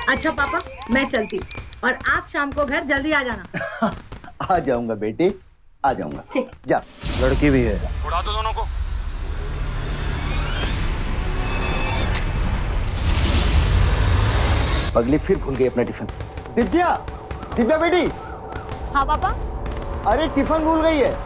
अच्छा पापा, मैं चलती और आप शाम को घर जल्दी आ जाना। आ जाऊंगा बेटी, आ जाऊंगा। ठीक। जा, लड़की भी है। उड़ा दो दोनों को। पगली फिर भूल गई अपना टिफिन। दिव्या, दिव्या बेटी। हाँ पापा। अरे टिफिन भूल गई है।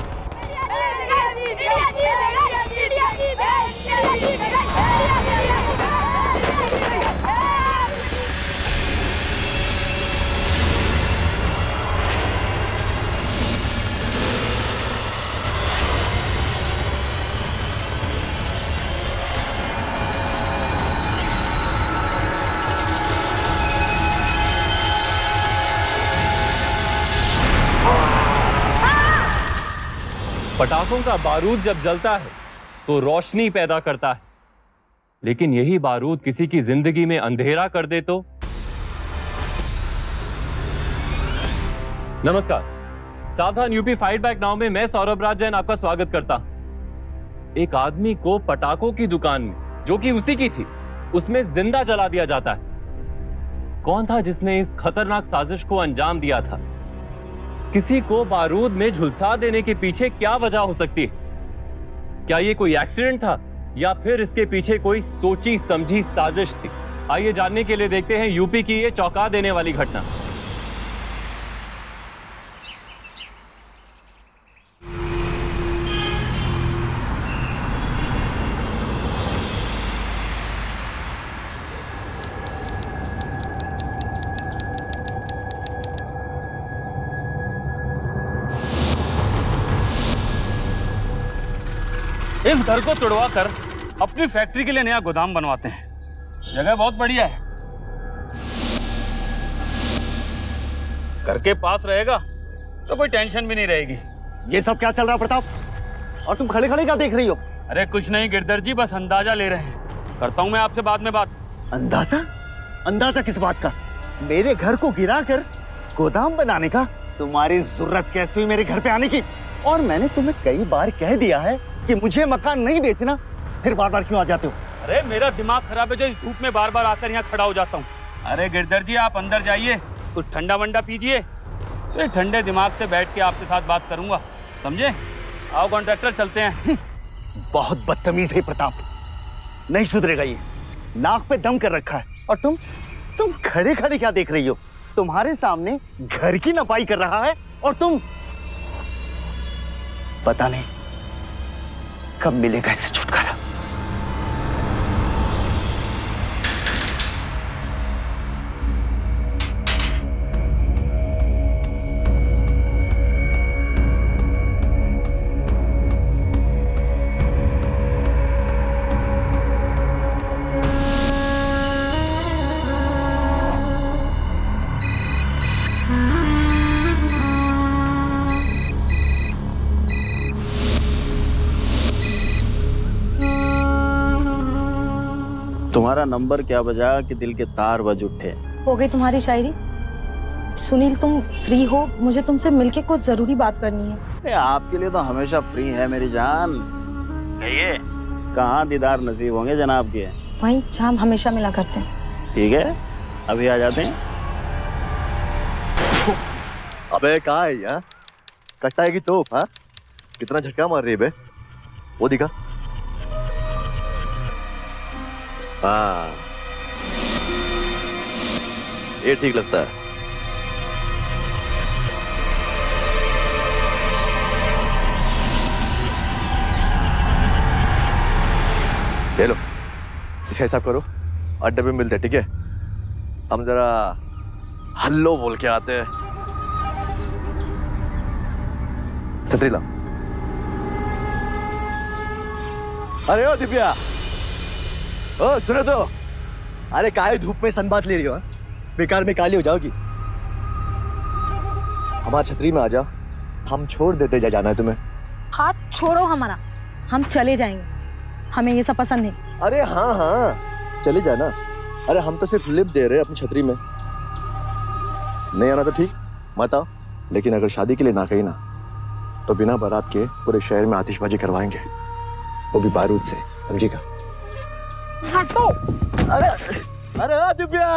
पटाखों का बारूद जब जलता है तो रोशनी पैदा करता है, लेकिन यही बारूद किसी की जिंदगी में अंधेरा कर दे तो। नमस्कार, सावधान यूपी फाइट बैक नाउ में मैं सौरभ राज जैन आपका स्वागत करता हूं। एक आदमी को पटाखों की दुकान में, जो कि उसी की थी, उसमें जिंदा जला दिया जाता है। कौन था जिसने इस खतरनाक साजिश को अंजाम दिया था? किसी को बारूद में झुलसा देने के पीछे क्या वजह हो सकती है? क्या ये कोई एक्सीडेंट था या फिर इसके पीछे कोई सोची समझी साजिश थी? आइए जानने के लिए देखते हैं यूपी की ये चौंका देने वाली घटना। इस घर को तुड़वा कर अपनी फैक्ट्री के लिए नया गोदाम बनवाते हैं। जगह बहुत बढ़िया है, घर के पास रहेगा तो कोई टेंशन भी नहीं रहेगी। ये सब क्या चल रहा है प्रताप? और तुम खड़े खड़े क्या देख रही हो? अरे कुछ नहीं गिरधर जी, बस अंदाजा ले रहे हैं। करता हूँ मैं आपसे बाद में बात। अंदाजा? अंदाजा किस बात का? मेरे घर को गिरा कर गोदाम बनाने का? तुम्हारी जरूरत कैसे हुई मेरे घर पे आने की? और मैंने तुम्हें कई बार कह दिया है कि मुझे मकान नहीं बेचना, फिर बार बार क्यों आ जाते हो? अरे मेरा दिमाग खराब है जो इस धूप में बार बार आकर यहाँ खड़ा हो जाता हूँ। अरे गिरधर जी, आप अंदर जाइए, कुछ ठंडा वंडा पीजिए, तो ठंडे दिमाग से बैठ के आपके साथ बात करूंगा, समझे? आओ कॉन्ट्रैक्टर, चलते हैं। बहुत बदतमीज है प्रताप, नहीं सुधरेगा ये। नाक पे दम कर रखा है। और तुम खड़े खड़े क्या देख रही हो? तुम्हारे सामने घर की नपाई कर रहा है और तुम, पता नहीं कब मिलेगा इसे छुटकारा। तुम्हारा नंबर क्या बजा कि दिल के तार बज उठे। हो गई तुम्हारी शायरी। सुनील, तुम फ्री हो? मुझे तुमसे मिलके कुछ जरूरी बात करनी है। आपके लिए तो हमेशा फ्री है मेरी जान। कहिए, कहाँ दीदार नसीब होंगे जनाब के? वहीं जहाँ हम हमेशा मिला करते हैं। ठीक है, अभी आ जाते हैं। अबे कहाँ है यार? कट्टा है कि तोप? हाँ, कितना झटका मार रही है बे? वो दिखा। हाँ, ये ठीक लगता है। ले लो, इसका हिसाब करो, अड्डे पे मिलते हैं, ठीक है? हम जरा हल्लो बोल के आते हैं। छतरी ला। अरे ओ दिव्या, ओ सुनो तो। अरे काहे धूप में सनबाथ ले रही हो? बेकार में काली हो जाओगी। हमारी छतरी में आ जाओ, हम छोड़ देते जाना है तुम्हें। हाथ छोड़ो हमारा, हम चले जाएंगे, हमें ये सब पसंद नहीं। अरे हाँ हाँ, चले जाना। अरे हम तो सिर्फ लिप दे रहे हैं अपनी छतरी में। नहीं आना तो ठीक, मत आओ। लेकिन अगर शादी के लिए ना कही ना, तो बिना बारात के पूरे शहर में आतिशबाजी करवाएंगे, वो भी बारूद से, समझेगा? हटो। अरे अरे दिव्या,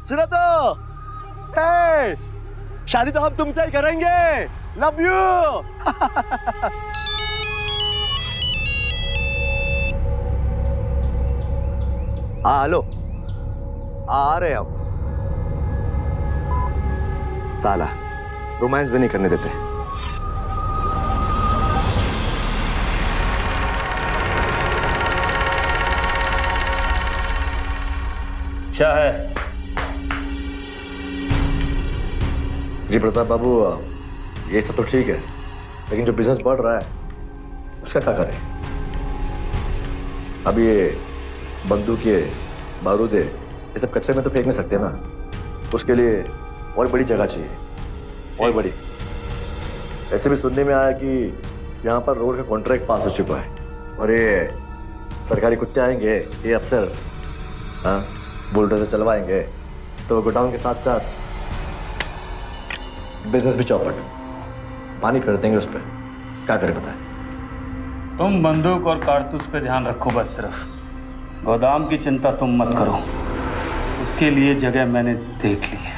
सुनो तो, हे, शादी तो हम तुमसे ही करेंगे। Love you. हाँ हेलो, आ रहे हम। साला रोमांस भी नहीं करने देते। क्या है? जी प्रताप बाबू, ये सब तो ठीक है, लेकिन जो बिजनेस बढ़ रहा है उसका क्या करें? अब ये बंदूकें, बारूदे, ये सब कचरे में तो फेंक नहीं सकते ना। उसके लिए और बड़ी जगह चाहिए, और बड़ी। ऐसे भी सुनने में आया कि यहाँ पर रोड का कॉन्ट्रैक्ट पास हो चुका है, और ये सरकारी कुत्ते आएंगे, ये अफसर, हाँ, बुलडोजर चलवाएंगे, तो गोडाउन के साथ साथ बिजनेस भी चौपट, पानी फेर देंगे उस पर। क्या करें बताएं? तुम बंदूक और कारतूस पे ध्यान रखो बस। सिर्फ गोदाम की चिंता तुम मत करो, उसके लिए जगह मैंने देख ली है।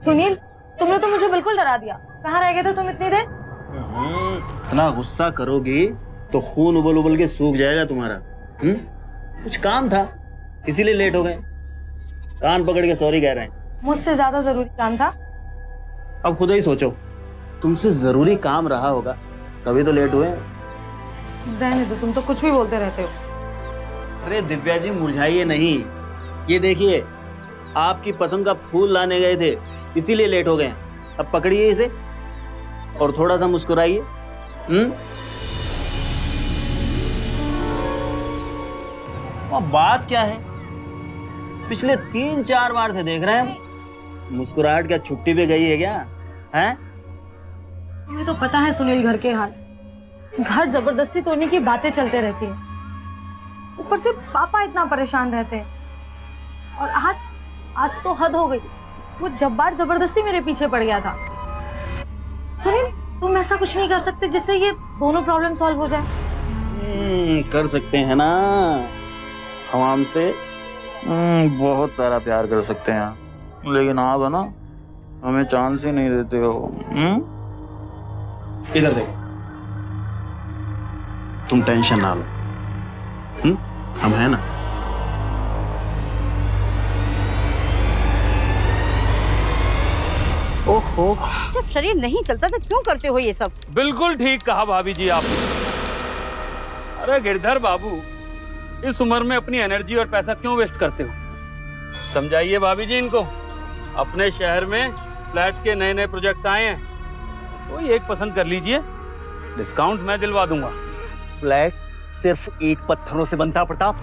सुनील, तुमने तो मुझे बिल्कुल डरा दिया। कहाँ रह गए थे तुम इतनी देर? इतना गुस्सा करोगी तो खून उबल उबल के सूख जाएगा तुम्हारा। कुछ काम था इसीलिए लेट हो गए। कान पकड़ के सॉरी कह रहे हैं। मुझसे ज्यादा जरूरी काम था। अब खुद ही सोचो, तुमसे जरूरी काम रहा होगा तभी तो लेट हुए। रहने दो, तुम तो कुछ भी बोलते रहते हो। अरे दिव्या जी, मुरझाइए नहीं। ये देखिए, आपकी पसंद का फूल लाने गए थे इसीलिए लेट हो गए। अब पकड़िए इसे और थोड़ा सा मुस्कुराइए। और बात क्या है, पिछले 3-4 बार से देख रहे हैं हम। मुस्कुराहट क्या छुट्टी पे गई है क्या? हैं? तुम्हें तो पता है सुनील घर के हाल। घर जबरदस्ती तोड़ने की बातें चलते रहती है, ऊपर से पापा इतना परेशान रहते हैं। और आज तो हद हो गई। वो जब्बार जबरदस्ती मेरे पीछे पड़ गया था। सुनील, तुम ऐसा कुछ नहीं कर सकते जिससे ये दोनों प्रॉब्लम सॉल्व हो जाए? कर सकते हैं ना, हम हमसे बहुत सारा प्यार कर सकते हैं, लेकिन आप है ना, हमें चांस ही नहीं देते हो। इधर देखो, तुम टेंशन ना लो, हम है ना। ओहो, जब शरीर नहीं चलता तो क्यों करते हो ये सब? बिल्कुल ठीक कहा भाभी जी आपने। अरे गिरधर बाबू, इस उम्र में अपनी एनर्जी और पैसा क्यों वेस्ट करते हो? समझाइए भाभी जी इनको। अपने शहर में फ्लैट्स के नए नए प्रोजेक्ट्स आए हैं, कोई एक पसंद कर लीजिए, डिस्काउंट मैं दिलवा दूंगा। फ्लैट सिर्फ ईंट पत्थरों से बनता प्रताप,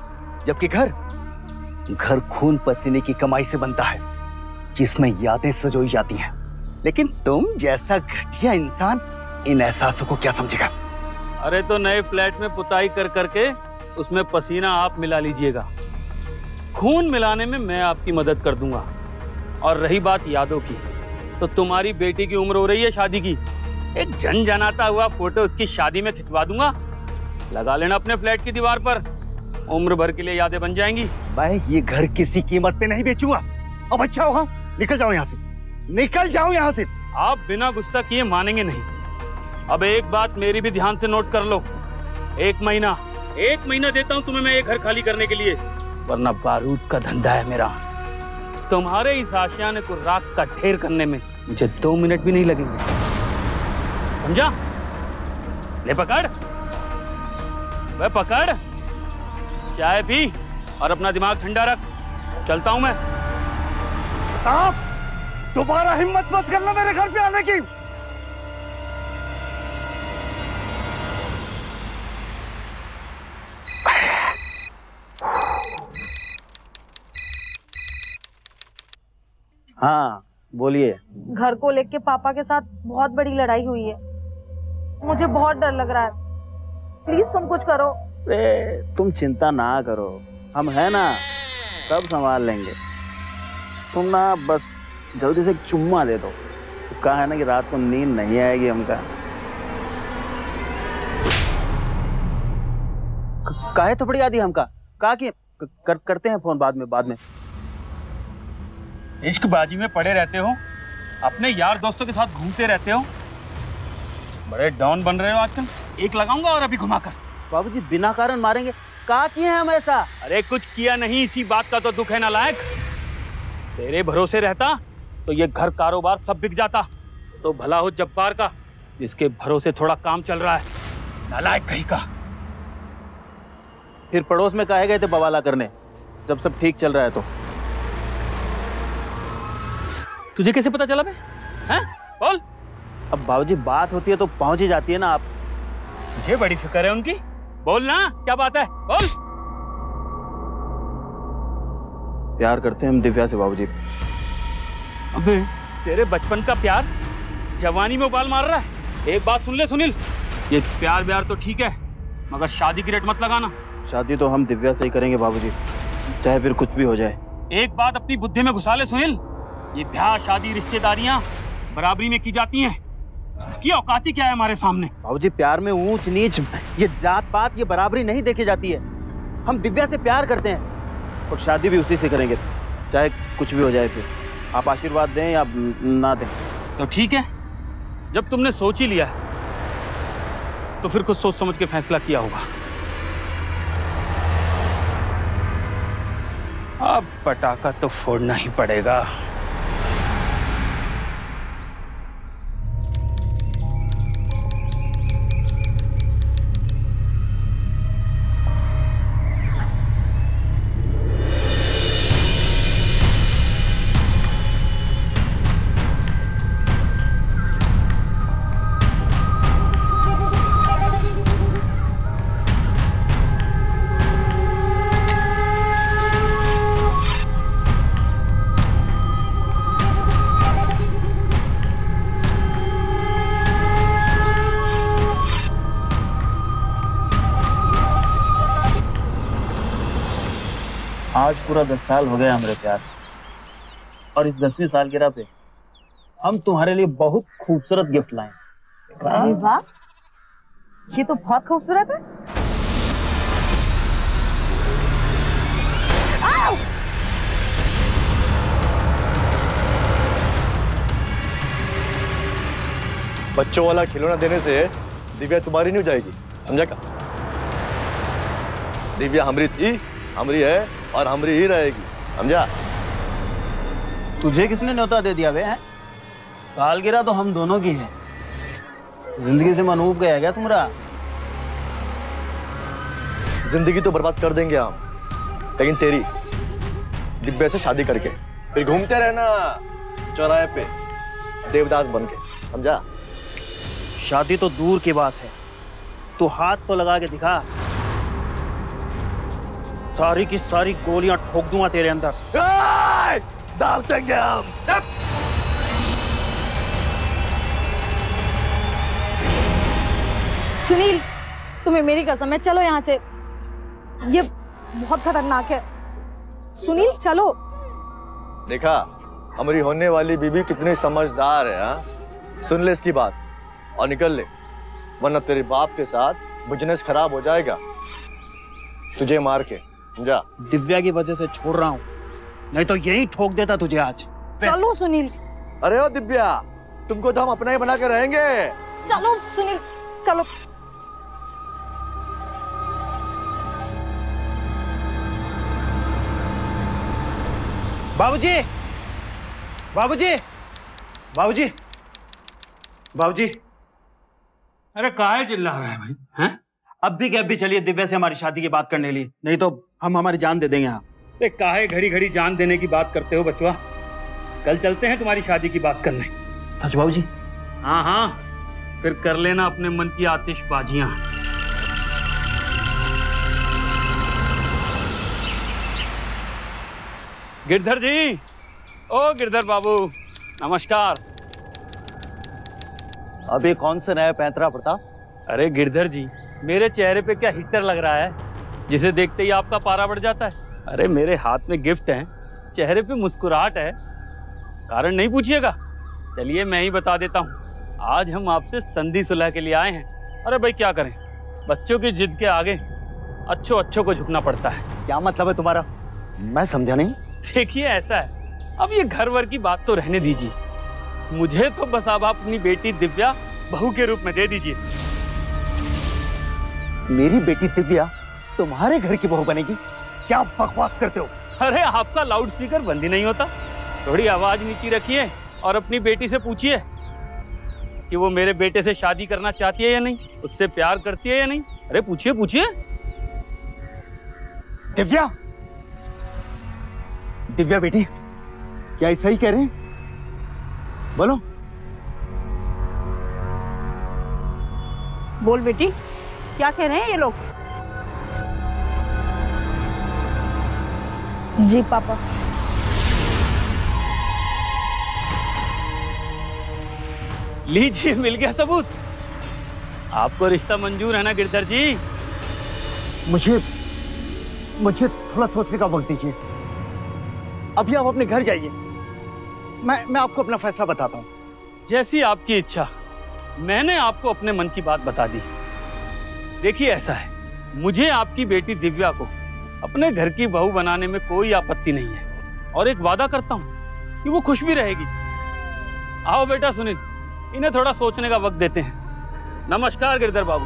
जबकि घर खून पसीने की कमाई से बनता है, जिसमें यादें सजोई जाती हैं। लेकिन तुम जैसा घटिया इंसान इन एहसासों को क्या समझेगा? अरे तो नए फ्लैट में पुताई कर करके उसमें पसीना आप मिला लीजिएगा, खून मिलाने में मैं आपकी मदद कर दूंगा। और रही बात यादों की, तो तुम्हारी बेटी की उम्र हो रही है शादी की, एक झनझनाता हुआ फोटो उसकी शादी में खिंचवा दूंगा, लगा लेना अपने फ्लैट की दीवार पर, उम्र भर के लिए यादें बन जाएंगी। मैं ये घर किसी कीमत पे नहीं बेचूंगा। अब अच्छा होगा निकल जाओ यहाँ से, निकल जाओ यहाँ से। आप बिना गुस्सा किए मानेंगे नहीं। अब एक बात मेरी भी ध्यान से नोट कर लो, एक महीना देता हूँ तुम्हें मैं ये घर खाली करने के लिए, वरना बारूद का धंधा है मेरा। तुम्हारे इस आशियाने को राख का ढेर करने में मुझे 2 मिनट भी नहीं लगेंगे, समझा? ले पकड़, वह पकड़, चाय पी और अपना दिमाग ठंडा रख। चलता हूं मैं। आप दोबारा हिम्मत मत करना मेरे घर पे आने की। हाँ बोलिए। घर को लेके पापा के साथ बहुत बड़ी लड़ाई हुई है, मुझे बहुत डर लग रहा है। प्लीज तुम कुछ करो। तुम चिंता ना करो, हम है ना, सब संभाल लेंगे। तुम ना बस जल्दी से एक चुम्मा दे दो। तो कहा है ना कि रात को नींद नहीं आएगी हमका। काहे थोड़ी आदि हमका कहा कि करते हैं फोन बाद में। इश्कबाजी में पड़े रहते हो, अपने यार दोस्तों के साथ घूमते रहते हो, बड़े डॉन बन रहे हो आजकल। एक लगाऊंगा और अभी घुमाकर। बाबूजी बिना कारण मारेंगे, कहा किए हैं हम ऐसा? अरे कुछ किया नहीं, इसी बात का तो दुख है नालायक। तेरे भरोसे रहता तो ये घर कारोबार सब बिक जाता। तो भला हो जब्बार का, जिसके भरोसे थोड़ा काम चल रहा है। नालायक कहीं का। फिर पड़ोस में काहे गए थे बवाला करने, जब सब ठीक चल रहा है तो? तुझे कैसे पता चला बे? हैं? बोल। अब बाबूजी बात होती है तो पहुंच ही जाती है ना आप। मुझे बड़ी फिक्र है उनकी। बोल ना, क्या बात है? बोल। प्यार करते हैं हम दिव्या से बाबूजी। अबे तेरे बचपन का प्यार जवानी में उबाल मार रहा है। एक बात सुन ले सुनील, ये प्यार व्यार तो ठीक है, मगर शादी की रेट मत लगाना। शादी तो हम दिव्या से ही करेंगे बाबूजी, चाहे फिर कुछ भी हो जाए। एक बात अपनी बुद्धि में घुसा ले सुनील, ये ब्याह शादी रिश्तेदारियां बराबरी में की जाती हैं। इसकी औकाती क्या है हमारे सामने? बाबूजी प्यार में ऊंच नीच, ये जात पात, ये बराबरी नहीं देखी जाती है। हम दिव्या से प्यार करते हैं और शादी भी उसी से करेंगे, चाहे कुछ भी हो जाए। फिर आप आशीर्वाद दें या ना दें। तो ठीक है, जब तुमने सोच ही लिया है तो फिर कुछ सोच समझ के फैसला किया होगा। अब पटाखा तो फोड़ना ही पड़ेगा। आज पूरा 10 साल हो गया हमारे प्यार, और इस 10वीं सालगिरह पे हम तुम्हारे लिए बहुत खूबसूरत गिफ्ट लाए। अरे वाह, ये तो बहुत खूबसूरत है। बच्चों वाला खिलौना देने से दिव्या तुम्हारी नहीं हो जाएगी, समझा क्या? दिव्या हमारी थी, हमारी है और हमारी ही रहेगी, समझा? तुझे किसने न्योता दे दिया बे? सालगिरह तो हम दोनों की है। जिंदगी से मनूब गया क्या तुम्हारा? जिंदगी तो बर्बाद कर देंगे हम, लेकिन तेरी दिव्या से शादी करके फिर घूमते रहना चौराहे पे देवदास बन के, समझा? शादी तो दूर की बात है, तू हाथ तो लगा के दिखा, सारी की सारी गोलियां ठोक दूंगा तेरे अंदर। दाल देंगे हम। सुनील, तुम्हें मेरी कसम है, चलो यहाँ से, ये बहुत खतरनाक है। सुनील चलो। देखा हमारी होने वाली बीबी कितनी समझदार है, हाँ? सुन ले इसकी बात और निकल ले, वरना तेरे बाप के साथ बिजनेस खराब हो जाएगा, तुझे मार के, समझा? दिव्या की वजह से छोड़ रहा हूँ, नहीं तो यही ठोक देता तुझे आज। चलो सुनील। अरे ओ दिव्या, तुमको तो हम अपना ही बना के रहेंगे। चलो सुनील, चलो। बाबूजी, बाबूजी, बाबूजी, बाबूजी। अरे काहे चिल्ला रहा है भाई? हैं? अब भी चलिए दिव्या से हमारी शादी की बात करने के लिए, नहीं तो हम हमारी जान दे देंगे यहाँ। अरे काहे घड़ी घड़ी जान देने की बात करते हो बचवा? कल चलते हैं तुम्हारी शादी की बात करने। सच बाबूजी? हाँ हाँ, फिर कर लेना अपने मन की आतिशबाजियां। गिरधर जी, ओ गिरधर बाबू, नमस्कार। अभी कौन से नया पैंतरा प्रताप? अरे गिरधर जी, मेरे चेहरे पे क्या हिटर लग रहा है, जिसे देखते ही आपका पारा बढ़ जाता है? अरे मेरे हाथ में गिफ्ट है, चेहरे पे मुस्कुराहट है, कारण नहीं पूछिएगा। चलिए मैं ही बता देता हूँ, आज हम आपसे संधि सुलह के लिए आए हैं। अरे भाई क्या करें, बच्चों की जिद के आगे अच्छों को झुकना पड़ता है। क्या मतलब है तुम्हारा? मैं समझा नहीं। देखिए ऐसा है, अब ये घर वर की बात तो रहने दीजिए, मुझे तो बस अब आप अपनी बेटी दिव्या बहू के रूप में दे दीजिए। मेरी बेटी दिव्या तुम्हारे घर की बहू बनेगी? क्या बकवास करते हो? अरे आपका लाउड स्पीकर बंद ही नहीं होता, थोड़ी आवाज नीची रखिए और अपनी बेटी से पूछिए कि वो मेरे बेटे से शादी करना चाहती है या नहीं, उससे प्यार करती है या नहीं। अरे पूछिए पूछिए। दिव्या, दिव्या बेटी, क्या ऐसा ही कह रहे हैं? बोलो। बोल बेटी, क्या कह रहे हैं ये लोग? जी पापा। लीजिए मिल गया सबूत, आपको रिश्ता मंजूर है ना गिरधर जी? मुझे थोड़ा सोचने का वक्त दीजिए। अभी आप अपने घर जाइए, मैं आपको अपना फैसला बताता हूँ। जैसी आपकी इच्छा, मैंने आपको अपने मन की बात बता दी। देखिए ऐसा है, मुझे आपकी बेटी दिव्या को अपने घर की बहू बनाने में कोई आपत्ति नहीं है, और एक वादा करता हूँ कि वो खुश भी रहेगी। आओ बेटा सुनील, इन्हें थोड़ा सोचने का वक्त देते हैं। नमस्कार गिरधर बाबू।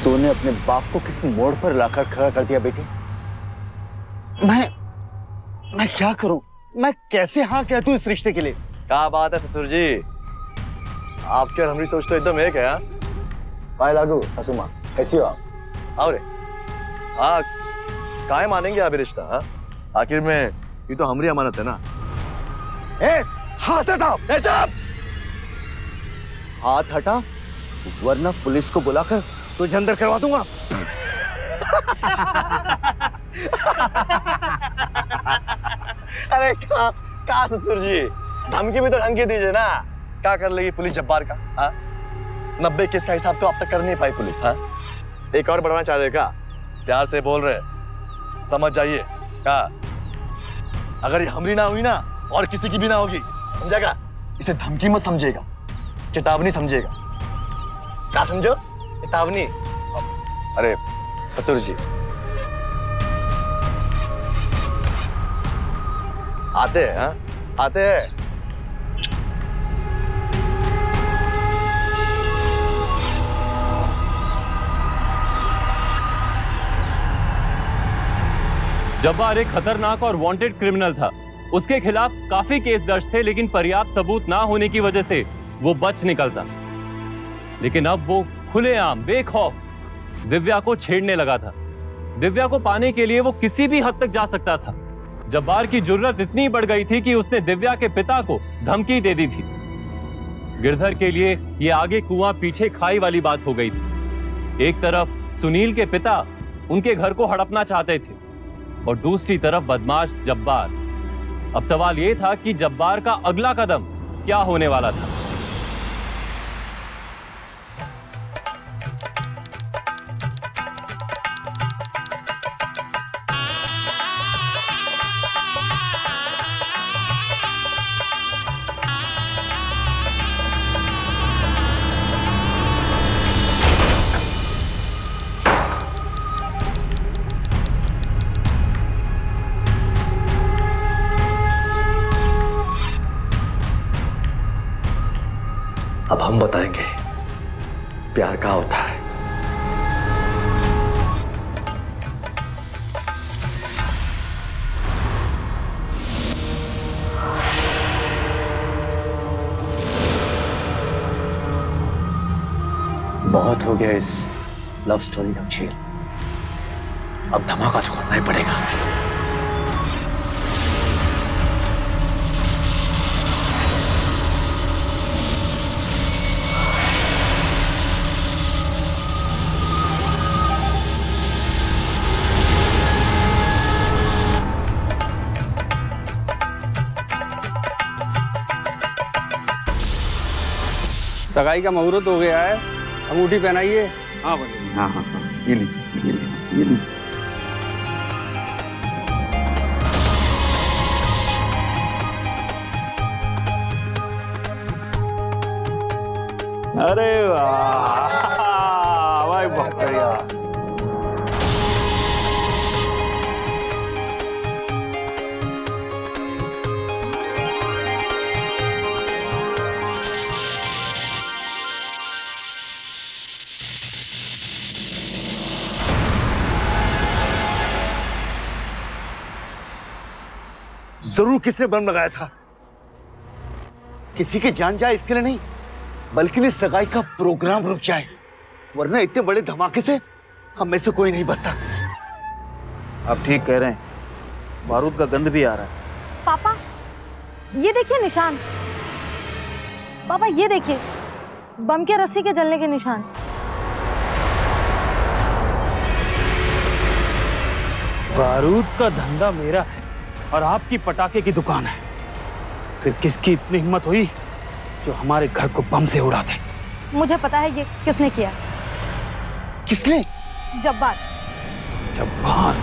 तूने अपने बाप को किस मोड़ पर लाकर खड़ा कर दिया बेटी? मैं क्या करूं? मैं कैसे हाँ कह दूं इस रिश्ते के लिए? क्या बात है ससुर जी, आपके और हमारी सोच तो एकदम एक है। हाँ लागू हसुमा, कैसी हो आप? आओ रे। हाँ, काहे मानेंगे आप रिश्ता? हाँ, आखिर में ये तो हमारी अमानत है ना। हाथ हटाओ। हाथ हटा, वरना पुलिस को बुलाकर तुझे अंदर करवा दूंगा। अरे का ससुर जी, धमकी भी तो ढंग की दीजिए ना। क्या कर लेगी पुलिस जब्बार का? हाँ, 90 केस का हिसाब तो अब तक कर नहीं पाई पुलिस। हाँ, एक और बढ़वाना चाह रहे का? प्यार से बोल रहे, समझ जाइए। क्या अगर ये हमरी ना हुई ना, और किसी की भी ना होगी, समझेगा? इसे धमकी मत समझेगा, चेतावनी समझेगा। क्या समझो? चेतावनी। अरे ससुर जी, आते हैं। हाँ, आते हैं। जब्बार एक खतरनाक और वांटेड क्रिमिनल था। उसके खिलाफ काफी केस दर्ज थे, लेकिन पर्याप्त सबूत ना होने की वजह से वो बच निकलता। लेकिन अब वो खुलेआम बेखौफ दिव्या को छेड़ने लगा था। दिव्या को पाने के लिए वो किसी भी हद तक जा सकता था। जब्बार की जुर्रत इतनी बढ़ गई थी कि उसने दिव्या के पिता को धमकी दे दी थी। गिरधर के लिए ये आगे कुआं पीछे खाई वाली बात हो गई थी। एक तरफ सुनील के पिता उनके घर को हड़पना चाहते थे, और दूसरी तरफ बदमाश जब्बार। अब सवाल यह था कि जब्बार का अगला कदम क्या होने वाला था। अब हम बताएंगे प्यार क्या होता है। बहुत हो गया इस लव स्टोरी का खेल, अब धमाका तो करना ही पड़ेगा। सगाई का मुहूर्त हो गया है, अंगूठी पहनाइए। हाँ बोलिए। हाँ हाँ हाँ, ये लीजिए, ये लीजिए, ये लीजिए। अरे वाह भाई, बहुत बढ़िया। जरूर किसने बम लगाया था। किसी की जान जाए इसके लिए नहीं, बल्कि इस सगाई का प्रोग्राम रुक जाए, वरना इतने बड़े धमाके से हम में से कोई नहीं बचता। आप ठीक कह रहे हैं, बारूद का गंध भी आ रहा है। पापा ये देखिए निशान। पापा ये देखिए, बम के रस्सी के जलने के निशान। बारूद का धंधा मेरा है और आपकी पटाखे की दुकान है। फिर किसकी इतनी हिम्मत हुई जो हमारे घर को बम से उड़ा दे? मुझे पता है ये किसने किया। किसने? जब्बार। जब्बार?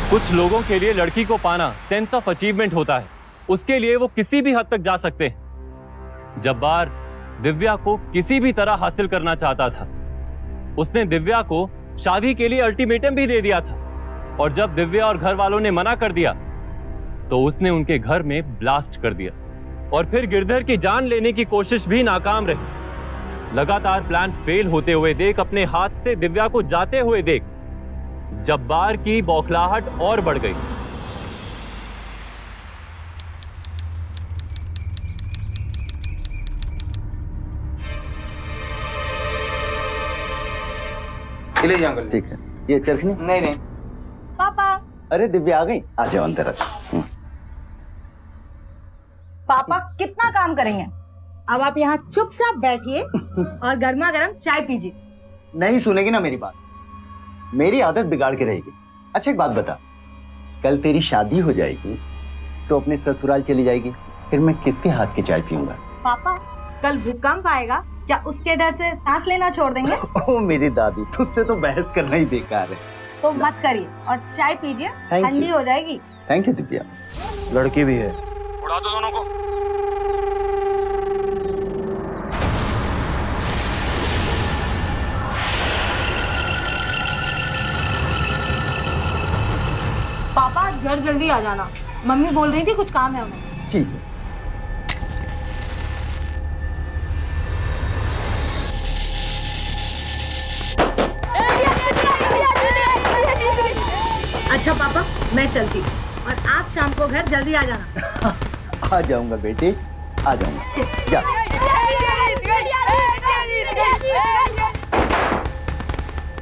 कुछ लोगों के लिए लड़की को पाना सेंस ऑफ अचीवमेंट होता है, उसके लिए वो किसी भी हद तक जा सकते हैं। जब्बार दिव्या को किसी भी तरह हासिल करना चाहता था। उसने दिव्या को शादी के लिए अल्टीमेटम भी दे दिया था, और जब दिव्या और घर वालों ने मना कर दिया तो उसने उनके घर में ब्लास्ट कर दिया, और फिर गिरधर की जान लेने की कोशिश भी नाकाम रही। लगातार प्लान फेल होते हुए देख, अपने हाथ से दिव्या को जाते हुए देख, जब्बार की बौखलाहट और बढ़ गई। ठीक है, ये चरखनी? नहीं नहीं। पापा। अरे दिव्या आ गई, आ जाओ अंदर आ जाओ। पापा कितना काम करेंगे? अब आप यहाँ चुपचाप बैठिए और गर्मा गर्म चाय पीजिए। नहीं सुनेगी ना मेरी बात, मेरी आदत बिगाड़ के रहेगी। अच्छा एक बात बता, कल तेरी शादी हो जाएगी तो अपने ससुराल चली जाएगी, फिर मैं किसके हाथ की चाय पीऊंगा? पापा कल भूकंप आएगा, क्या उसके डर से सांस लेना छोड़ देंगे? ओ मेरी दादी, तुझसे तो बहस करना ही बेकार है। तो मत करिए और चाय पीजिए, ठंडी हो जाएगी। Thank you Divya. लड़की भी है। उड़ा दो दोनों को। पापा घर जल्दी आ जाना, मम्मी बोल रही थी कुछ काम है उन्हें। ठीक है। अच्छा पापा मैं चलती हूँ, और आप शाम को घर जल्दी आ जाना। आ जाऊंगा बेटे, आ जाऊंगा। जा।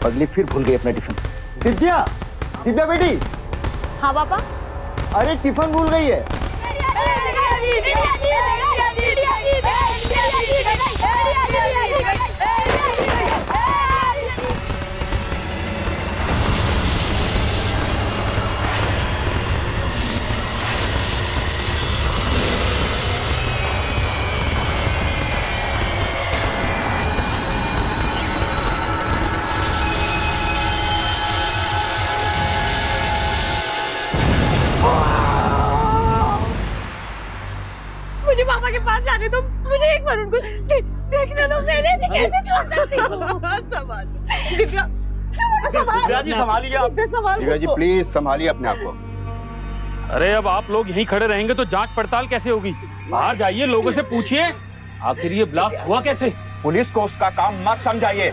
पगली फिर भूल गई अपना टिफिन। दिव्या, दिव्या बेटी। हाँ पापा। अरे टिफिन भूल गई है। मुझे पापा के पास जाने दो, मुझे एक बार उनको देखने दो। मैंने कैसे छोड़ सकती हूँ? दिव्या दिव्या जी संभालिए आप। दिव्या जी प्लीज संभालिए अपने आप को। अरे अब आप लोग यहीं खड़े रहेंगे तो जांच पड़ताल कैसे होगी? बाहर जाइए, लोगों से पूछिए आखिर ये ब्लास्ट हुआ कैसे। पुलिस को उसका काम मत समझाइए,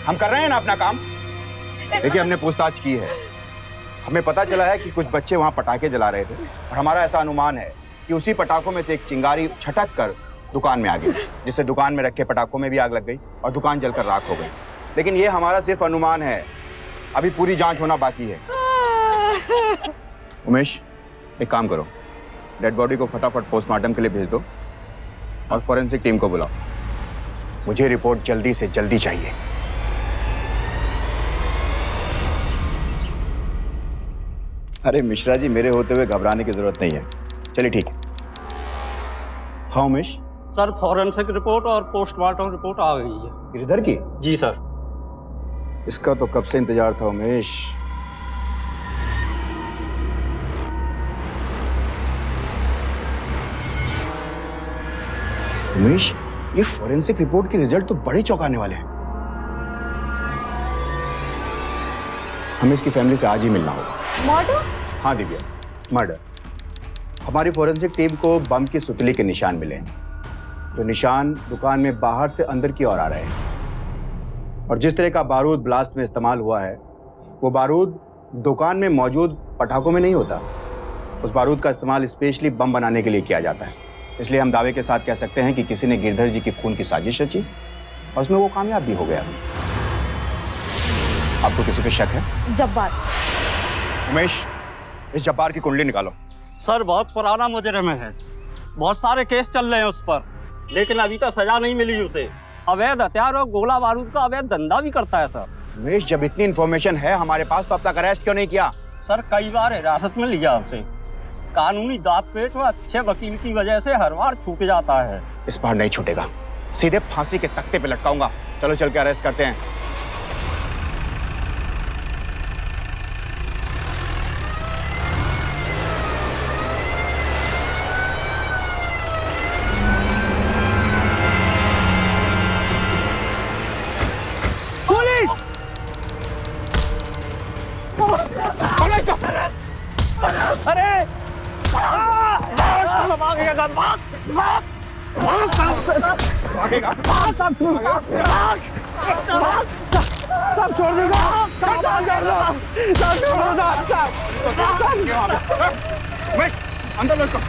हम कर रहे हैं ना अपना काम। देखिए हमने पूछताछ की है, हमें पता चला है कि कुछ बच्चे वहां पटाखे जला रहे थे और हमारा ऐसा अनुमान है कि उसी पटाखों में से एक चिंगारी छटक कर दुकान में आ गई, जिससे दुकान में रखे पटाखों में भी आग लग गई और दुकान जलकर राख हो गई। लेकिन ये हमारा सिर्फ अनुमान है, अभी पूरी जांच होना बाकी है। उमेश एक काम करो, डेड बॉडी को फटाफट पोस्टमार्टम के लिए भेज दो और फॉरेंसिक टीम को बुलाओ। मुझे रिपोर्ट जल्दी से जल्दी चाहिए। अरे मिश्रा जी, मेरे होते हुए घबराने की जरूरत नहीं है। चलिए ठीक है। हाँ उमेश। सर फॉरेंसिक रिपोर्ट और पोस्टमार्टम रिपोर्ट आ गई है। गिरधर की? जी सर। इसका तो कब से इंतजार था उमेश। उमेश, ये फॉरेंसिक रिपोर्ट के रिजल्ट तो बड़े चौंकाने वाले हैं। हमें इसकी फैमिली से आज ही मिलना होगा। मर्डर? हाँ दिव्या, मर्डर। हमारी फॉरेंसिक टीम को बम की सुतली के निशान मिले हैं। तो निशान दुकान में बाहर से अंदर की ओर आ रहे हैं और जिस तरह का बारूद ब्लास्ट में इस्तेमाल हुआ है वो बारूद दुकान में मौजूद पटाखों में नहीं होता। उस बारूद का इस्तेमाल स्पेशली बम बनाने के लिए किया जाता है। इसलिए हम दावे के साथ कह सकते हैं कि किसी ने गिरधर जी के खून की साजिश रची और उसमें वो कामयाब भी हो गया। आपको किसी पे शक है? जब्बार। उमेश, इस जब्बार की कुंडली निकालो। सर बहुत पुराना मुजरिम है, बहुत सारे केस चल रहे हैं उस पर, लेकिन अभी तक सजा नहीं मिली उसे। अवैध हथियार और गोला बारूद का अवैध धंधा भी करता है सर। उमेश, जब इतनी इन्फॉर्मेशन है हमारे पास तो अब तक अरेस्ट क्यों नहीं किया? सर कई बार हिरासत में लिया उसे, कानूनी दाव पेच व अच्छे वकील की वजह से हर बार छूट जाता है। इस बार नहीं छूटेगा, सीधे फांसी के तख्ते पे लटकाऊंगा। चलो चल के अरेस्ट करते हैं। सब छोड़ देगा, अंदर बैठो।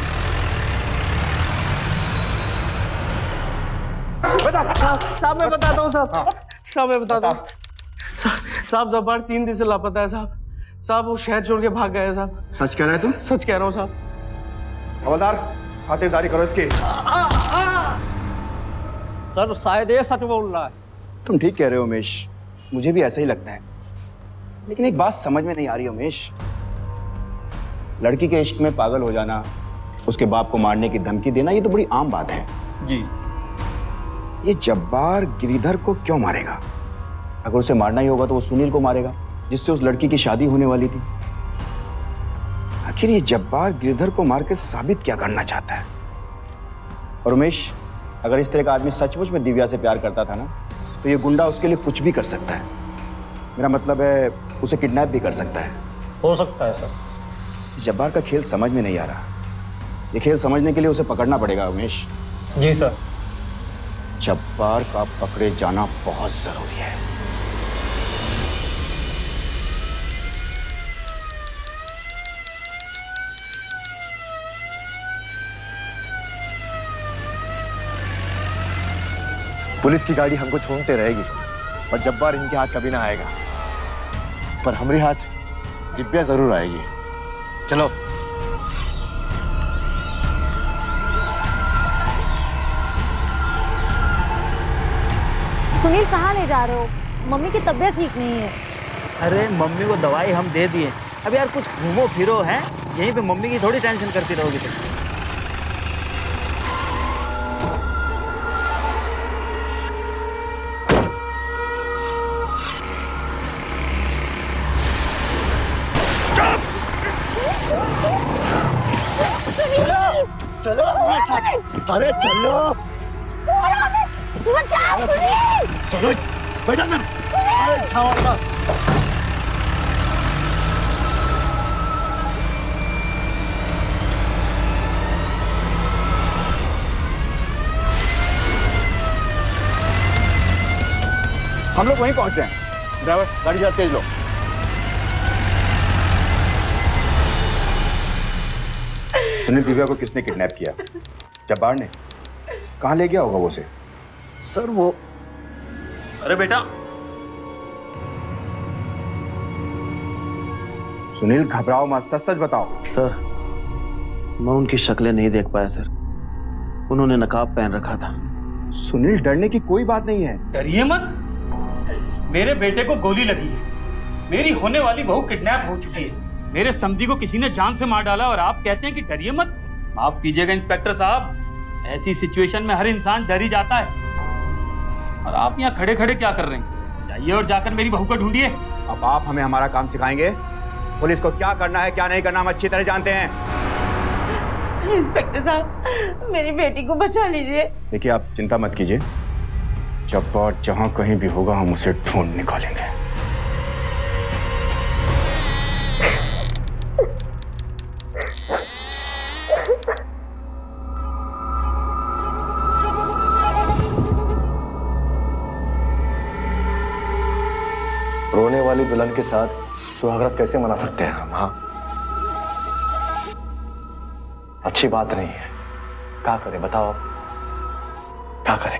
साहब मैं बताता हूँ साहब। साहब मैं बताता हूँ साहब। जब्बार 3 दिन से लापता है साहब। साहब वो शहर छोड़ के भाग गए साहब। सच कह रहे तुम? सच कह रहा हूँ साहब। हवलदार खातिरदारी करो इसकी। सर शायद ये सच बोल रहा है। तुम ठीक कह रहे हो उमेश, मुझे भी ऐसा ही लगता है। लेकिन एक बात समझ में नहीं आ रही उमेश, लड़की के इश्क में पागल हो जाना, उसके बाप को मारने की धमकी देना, ये तो बड़ी आम बात है। जी। ये जब्बार गिरिधर को क्यों मारेगा? अगर उसे मारना ही होगा तो वो सुनील को मारेगा जिससे उस लड़की की शादी होने वाली थी। आखिर ये जब्बार गिरधर को मारकर साबित क्या करना चाहता है? और उमेश, अगर इस तरह का आदमी सचमुच में दिव्या से प्यार करता था ना, तो ये गुंडा उसके लिए कुछ भी कर सकता है। मेरा मतलब है उसे किडनैप भी कर सकता है। हो सकता है सर। इस जब्बार का खेल समझ में नहीं आ रहा। ये खेल समझने के लिए उसे पकड़ना पड़ेगा उमेश। जी सर। जब्बार का पकड़े जाना बहुत जरूरी है। पुलिस की गाड़ी हमको ढूंढते रहेगी और जब्बार इनके हाथ कभी ना आएगा, पर हमारे हाथ दिव्या जरूर आएगी। चलो। सुनील कहाँ ले जा रहे हो? मम्मी की तबीयत ठीक नहीं है। अरे मम्मी को दवाई हम दे दिए। अब यार कुछ घूमो फिरो है, यहीं पे मम्मी की थोड़ी टेंशन करती रहोगी तुम। चलो अरे चलो सुनील! चलो बेटा ना। हम लोग वहीं पहुंच रहे हैं। ड्राइवर गाड़ी जरा तेज लो। सुनील दिव्या को किसने किडनैप किया? जब्बार ने? कहाँ ले गया होगा वो उसे? सर वो अरे बेटा सुनील घबराओ मत, सच सच बताओ। सर मैं उनकी शक्लें नहीं देख पाया सर, उन्होंने नकाब पहन रखा था। सुनील डरने की कोई बात नहीं है। डरिए मत, मेरे बेटे को गोली लगी है, मेरी होने वाली बहू किडनैप हो चुकी है, मेरे समधी को किसी ने जान से मार डाला और आप कहते हैं कि डरिए मत। माफ कीजिएगा इंस्पेक्टर साहब, ऐसी सिचुएशन में हर इंसान डर ही जाता है। और आप यहाँ खड़े खड़े क्या कर रहे हैं? जाइए और जाकर मेरी बहू को ढूंढिए। अब आप हमें हमारा काम सिखाएंगे? पुलिस को क्या करना है क्या नहीं करना हम अच्छी तरह जानते हैं। इंस्पेक्टर साहब मेरी बेटी को बचा लीजिए। देखिए आप चिंता मत कीजिए, जब और जहां कहीं भी होगा हम उसे ढूंढ निकालेंगे। रोने वाली दुल्हन के साथ सुहागरात कैसे मना सकते हैं हम? हाँ, अच्छी बात नहीं है। क्या करें बताओ, आप क्या करें?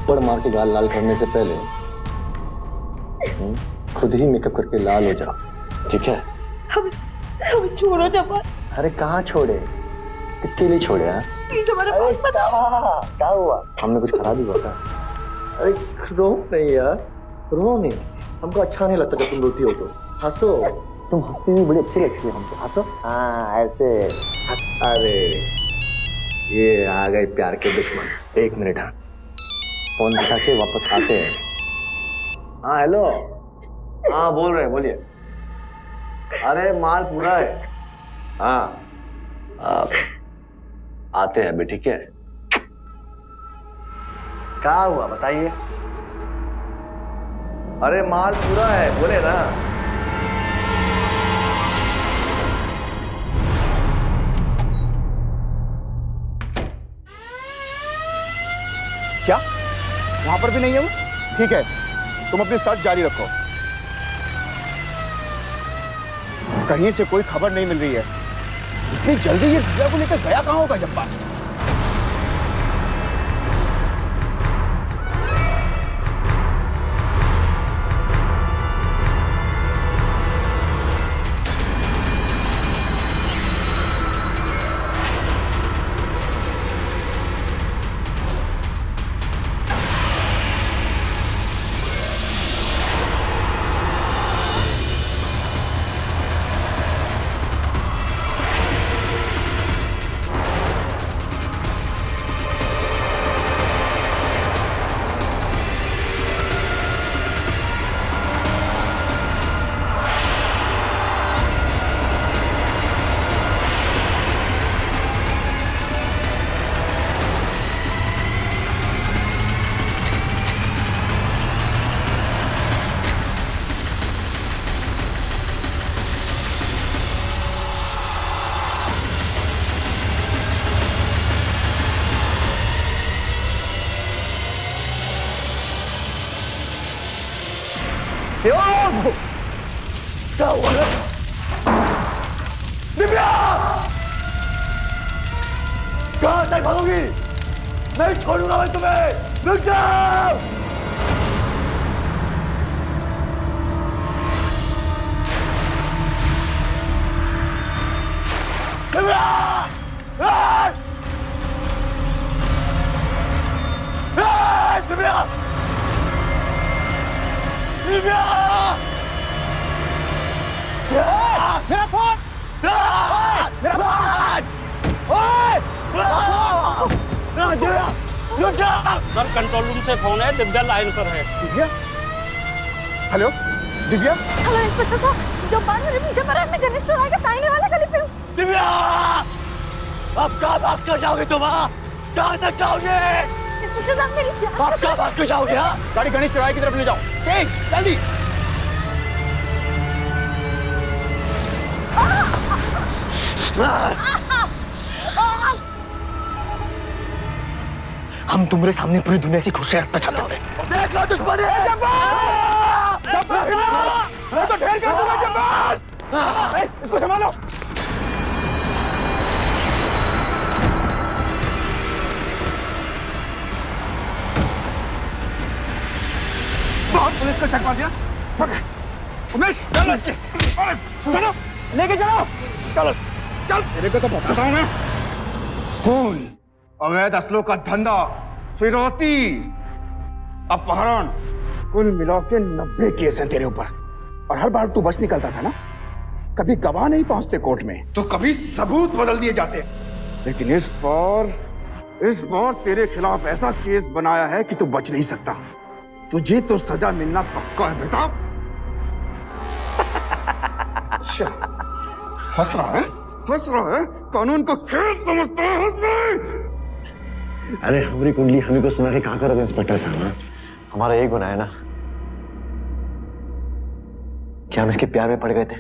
पर मार के गाल लाल करने से पहले खुद ही मेकअप करके लाल हो जाओ, ठीक है? हम छोड़ो जब्बार। अरे कहाँ छोड़े, किसके लिए छोड़े? क्या हुआ? हमने कुछ खराबी हुआ क्या? अरे रो नहीं यार, रो नहीं, हमको अच्छा नहीं लगता जब तुम रोती हो तो। हंसो, तुम हंसती हुई बड़ी अच्छी लगती है हमको। हंसो, हाँ ऐसे। अरे ये आ गए प्यार के दुश्मन। एक मिनट, हाँ फोन दिखा के वापस आते हैं। हाँ हेलो, हाँ बोल रहे हैं, बोलिए। अरे माल पूरा है, हाँ आते हैं अभी, ठीक है? क्या हुआ बताइए? अरे माल पूरा है, बोले ना। क्या वहां पर भी नहीं है वो? ठीक है, तुम अपनी सर्च जारी रखो। कहीं से कोई खबर नहीं मिल रही है। इतनी जल्दी ये दिव्या को लेकर गया कहां होगा जब्बार? क्या हुआ? दिव्या कहां तक भागोगी? नहीं छोड़ूंगा मैं तुम्हें, रुक जाओ। दिव्या दिव्या दिव्या मेरा फोन! मेरा फोन! ओए! सर कंट्रोल रूम से फोन है, दिव्या लाइन पर है। Divya? Hello Divya? Hello inspector साहब, जो बात मेरे पीछे पर है, मैं गणेश चौराहे के साइने वाले गली पे हूँ। दिव्या! अब कहाँ भाग कर जाओगे तुम? कहाँ तक जाओगे? इंस्पेक्टर साहब मेरी जान। आप कहाँ भाग कर जाओगे? गाड़ी गणेश चौराहे की तरफ ले जाओ, तेज जल्दी। हम तुम्हारे सामने पूरी दुनिया की खुशियां रखना चाहते थे। देख लो दुश्मनी है तो ढेर कर दूंगा जब्बार। इसको संभालो। बहुत पुलिस को चकवा दिया। उमेश चलो इसके, चलो लेके चलो, चलो चल। तेरे को तो बताता हूँ मैं। खून, अवैध असलों का धंधा, फिरौती, अपहरण, कुल मिला के 90 केस हैं तेरे ऊपर। और हर बार तू बच निकलता था ना। कभी गवाह नहीं पहुंचते कोर्ट में तो कभी सबूत बदल दिए जाते। लेकिन इस बार तेरे खिलाफ ऐसा केस बनाया है कि तू बच नहीं सकता। तुझे तो सजा मिलना पक्का है बेटा। अच्छा, हंस रहा है? हंस रहा है? कानून को खेल समझता है? हंस रहा है? अरे हमारी कुंडली हमें को सुना के कहाँ करोगे इंस्पेक्टर साहब? हमारा एक गुनाह है ना कि हम इसके प्यार में पड़ गए थे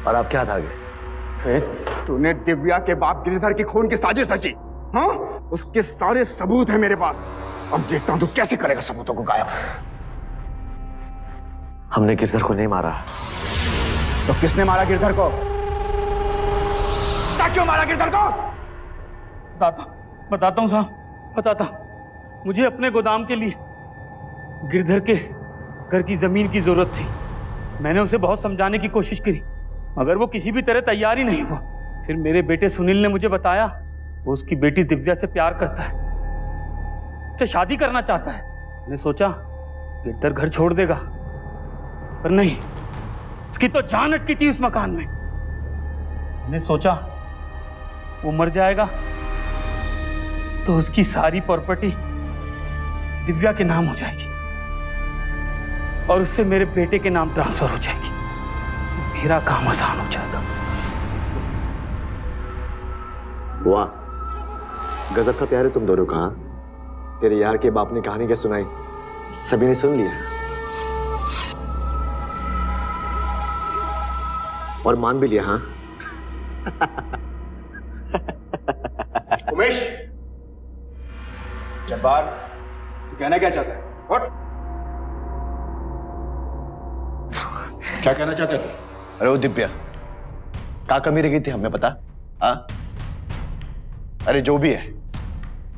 और आप क्या था आगे? तूने दिव्या के बाप गिरधर की खून की साजिश रची। हाँ, उसके सारे सबूत हैं मेरे पास। अब देखता हूं तू कैसे करेगा सबूतों को गायब। हमने गिरधर को नहीं मारा। तो किसने मारा गिरधर को? क्यों मारा गिरधर को? बताता हूँ साहब, बताता। मुझे अपने गोदाम के लिए गिरधर के घर की जमीन की जरूरत थी। मैंने उसे बहुत समझाने की कोशिश की, मगर वो किसी भी तरह तैयार ही नहीं हुआ। फिर मेरे बेटे सुनील ने मुझे बताया वो उसकी बेटी दिव्या से प्यार करता है, उससे शादी करना चाहता है। मैंने सोचा गिरधर घर छोड़ देगा, पर नहीं, उसकी तो जान अटकी थी उस मकान में। मैंने सोचा वो मर जाएगा तो उसकी सारी प्रॉपर्टी दिव्या के नाम हो जाएगी और उससे मेरे बेटे के नाम ट्रांसफर हो जाएगी। मेरा काम आसान हो जाएगा। वाह, गजब का प्यार है तुम दोनों का। तेरे यार के बाप ने कहानी क्या सुनाई, सभी ने सुन लिया और मान भी लिया। हाँ उमेश, जब्बार, तू कहना क्या चाहता है? What? क्या कहना चाहते थे? अरे वो दिव्या का कमी रह गई थी हमें पता? हाँ, अरे जो भी है,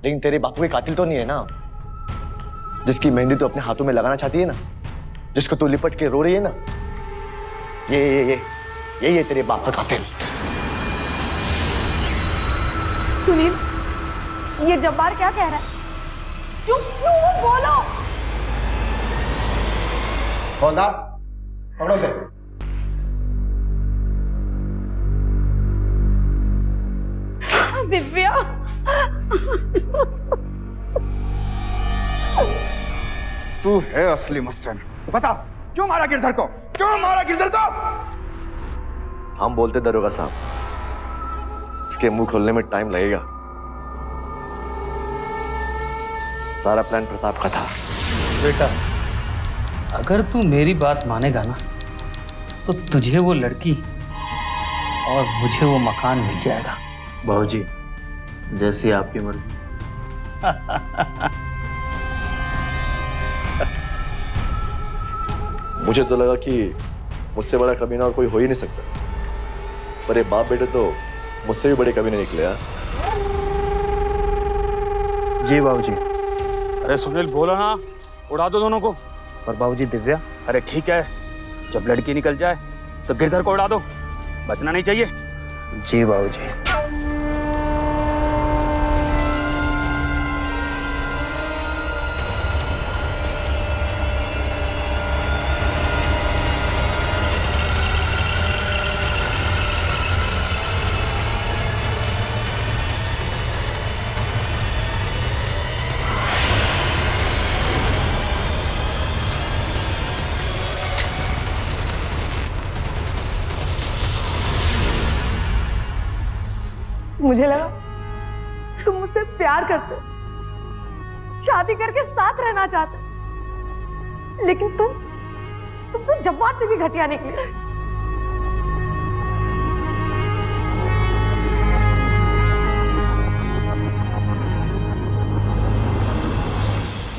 लेकिन तेरे बापू के कातिल तो नहीं है ना, जिसकी मेहंदी तू अपने हाथों में लगाना चाहती है ना, जिसको तू लिपट के रो रही है ना, ये तेरे बाप का कातिल। सुनील, ये जब्बार क्या कह रहा है? चुप क्यों? बोलो। हौलदार, पकड़ो से। दिव्या, तू है असली मस्टन। बता, क्यों मारा गिरधर को? क्यों मारा गिरधर को? हम बोलते दरोगा साहब, इसके मुंह खोलने में टाइम लगेगा। सारा प्लान प्रताप का था। बेटा, अगर तू मेरी बात मानेगा ना, तो तुझे वो लड़की और मुझे वो मकान मिल जाएगा। बाबूजी, जैसी आपकी मर्जी। मुझे तो लगा कि मुझसे बड़ा कमीना और कोई हो ही नहीं सकता, पर ये बाप बेटे तो मुझसे भी बड़े कमीने निकले। यार जी बाबूजी। अरे सुनील, बोला ना, उड़ा दो दोनों को। पर बाबूजी दिव्या? अरे ठीक है, जब लड़की निकल जाए तो गिरधर को उड़ा दो, बचना नहीं चाहिए। जी बाबूजी। मुझे लगा तुम मुझसे प्यार करते, शादी करके साथ रहना चाहते, लेकिन तुम तो जब्बार से भी घटिया निकले।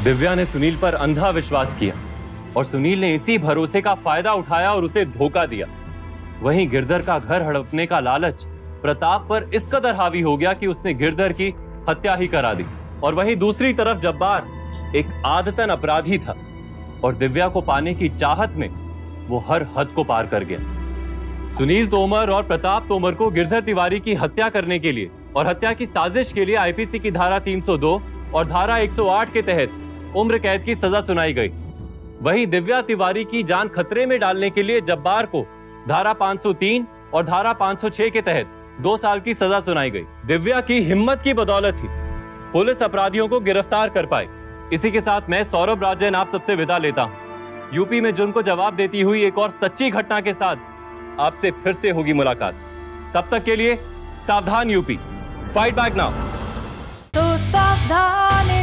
दिव्या ने सुनील पर अंधा विश्वास किया और सुनील ने इसी भरोसे का फायदा उठाया और उसे धोखा दिया। वहीं गिरधर का घर हड़पने का लालच प्रताप पर इस कदर हावी हो गया कि उसने गिरधर की हत्या ही करा दी। और वहीं दूसरी तरफ जब्बार एक आदतन अपराधी था और दिव्या को पाने की चाहत में वो हर हद को पार कर गया। सुनील तोमर और प्रताप तोमर को गिरधर तिवारी की हत्या करने के लिए और हत्या की साजिश के लिए आईपीसी की धारा 302 और धारा 108 के तहत उम्र कैद की सजा सुनाई गई। वहीं दिव्या तिवारी की जान खतरे में डालने के लिए जब्बार को धारा 503 और धारा 506 के तहत 2 साल की सजा सुनाई गई। दिव्या की हिम्मत की बदौलत ही पुलिस अपराधियों को गिरफ्तार कर पाई। इसी के साथ मैं सौरभ राज जैन आप सबसे विदा लेता हूं। यूपी में जुर्म को जवाब देती हुई एक और सच्ची घटना के साथ आपसे फिर से होगी मुलाकात। तब तक के लिए सावधान यूपी, फाइट बैक नाउ। तो सावधान